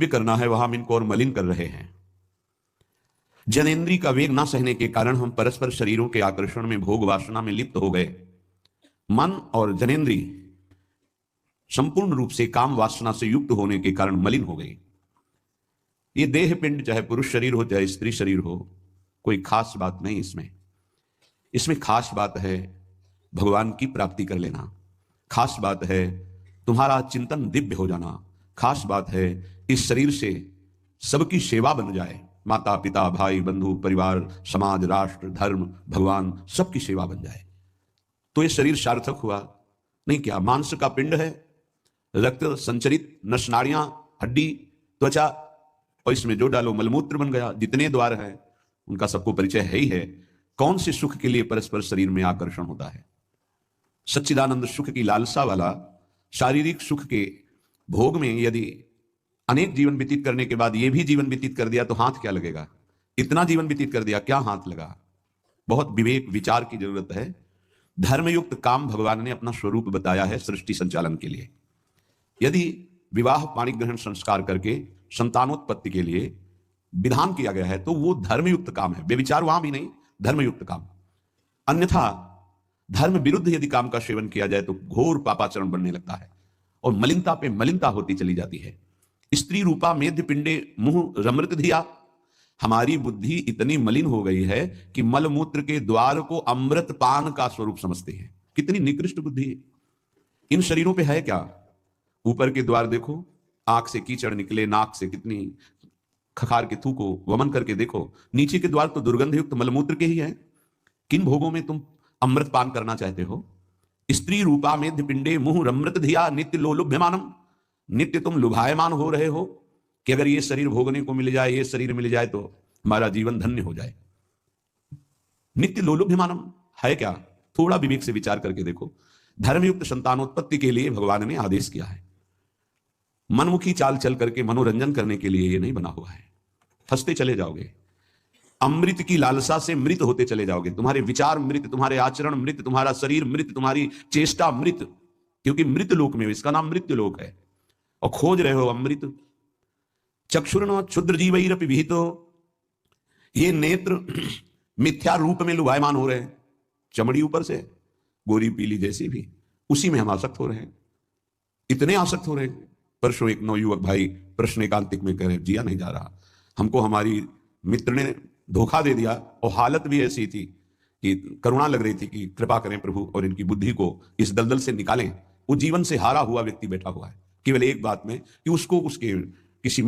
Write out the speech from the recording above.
दिव्य करना है वहां हम इनको और मलिन कर रहे हैं। जनेन्द्रिय का वेग ना सहने के कारण हम परस्पर शरीरों के आकर्षण में, भोग वासना में लिप्त हो गए। मन और जनेन्द्रिय संपूर्ण रूप से काम वासना से युक्त होने के कारण मलिन हो गई। ये देह पिंड, चाहे पुरुष शरीर हो चाहे स्त्री शरीर हो, कोई खास बात नहीं इसमें खास बात है भगवान की प्राप्ति कर लेना, खास बात है तुम्हारा चिंतन दिव्य हो जाना, खास बात है इस शरीर से सबकी सेवा बन जाए, माता पिता भाई बंधु परिवार समाज राष्ट्र धर्म भगवान सबकी सेवा बन जाए, तो ये शरीर सार्थक हुआ। नहीं क्या मांस का पिंड है, रक्त संचरित नसनाड़ियां हड्डी त्वचा, और इसमें जो डालो मलमूत्र बन गया। जितने द्वार हैं उनका सबको परिचय है ही है। कौन से सुख के लिए परस्पर शरीर में आकर्षण होता है? सच्चिदानंद सुख की लालसा वाला शारीरिक सुख के भोग में यदि अनेक जीवन व्यतीत करने के बाद ये भी जीवन व्यतीत कर दिया तो हाथ क्या लगेगा? इतना जीवन व्यतीत कर दिया, क्या हाथ लगा? बहुत विवेक विचार की जरूरत है। धर्मयुक्त काम भगवान ने अपना स्वरूप बताया है सृष्टि संचालन के लिए। यदि विवाह पाणी ग्रहण संस्कार करके संतानोत्पत्ति के लिए विधान किया गया है तो वो धर्मयुक्त काम है, बेविचार वहां भी नहीं, धर्मयुक्त काम। अन्यथा धर्म विरुद्ध यदि काम का सेवन किया जाए तो घोर पापाचरण बनने लगता है और मलिनता पे मलिनता होती चली जाती है। स्त्री रूपा मेध्य पिंडे मुंह रमृत धिया, हमारी बुद्धि इतनी मलिन हो गई है कि मलमूत्र के द्वार को अमृत पान का स्वरूप समझते हैं। कितनी निकृष्ट बुद्धि है। इन शरीरों पे है क्या? ऊपर के द्वार देखो, आंख से कीचड़ निकले, नाक से कितनी खखार के थूको, वमन करके देखो, नीचे के द्वार तो दुर्गंध युक्त मलमूत्र के ही है। किन भोगों में तुम अमृत पान करना चाहते हो? स्त्री रूपा मेध्य पिंडे मुंह रमृत धिया नित्य लोलुभ्यमानम, नित्य तुम लुभायमान हो रहे हो कि अगर ये शरीर भोगने को मिल जाए, ये शरीर मिल जाए तो हमारा जीवन धन्य हो जाए। नित्य लोलुभ्यमानम है क्या? थोड़ा विवेक से विचार करके देखो। धर्मयुक्त संतानोत्पत्ति के लिए भगवान ने आदेश किया है। मनमुखी चाल चल करके मनोरंजन करने के लिए ये नहीं बना हुआ है। फंसते चले जाओगे, अमृत की लालसा से मृत होते चले जाओगे। तुम्हारे विचार मृत, तुम्हारे आचरण मृत, तुम्हारा शरीर मृत, तुम्हारी चेष्टा मृत, क्योंकि मृत लोक में, इसका नाम मृत्यु लोक है, और खोज रहे हो अमृत। चक्षुर्ण क्षुद्र जीवैरपि विहितो, ये नेत्र मिथ्या रूप में लुभायमान हो रहे हैं, चमड़ी ऊपर से गोरी पीली जैसी भी, उसी में हम आसक्त हो रहे हैं, इतने आसक्त हो रहे हैं। परसों एक नवयुवक भाई प्रश्न एकांतिक में कह रहे, जिया नहीं जा रहा, हमको हमारी मित्र ने धोखा दे दिया, और हालत भी ऐसी थी कि करुणा लग रही थी कि कृपा करें प्रभु और इनकी बुद्धि को इस दलदल से निकालें। वो जीवन से हारा हुआ व्यक्ति बैठा हुआ है केवल एक बात में कि उसको उसके किसी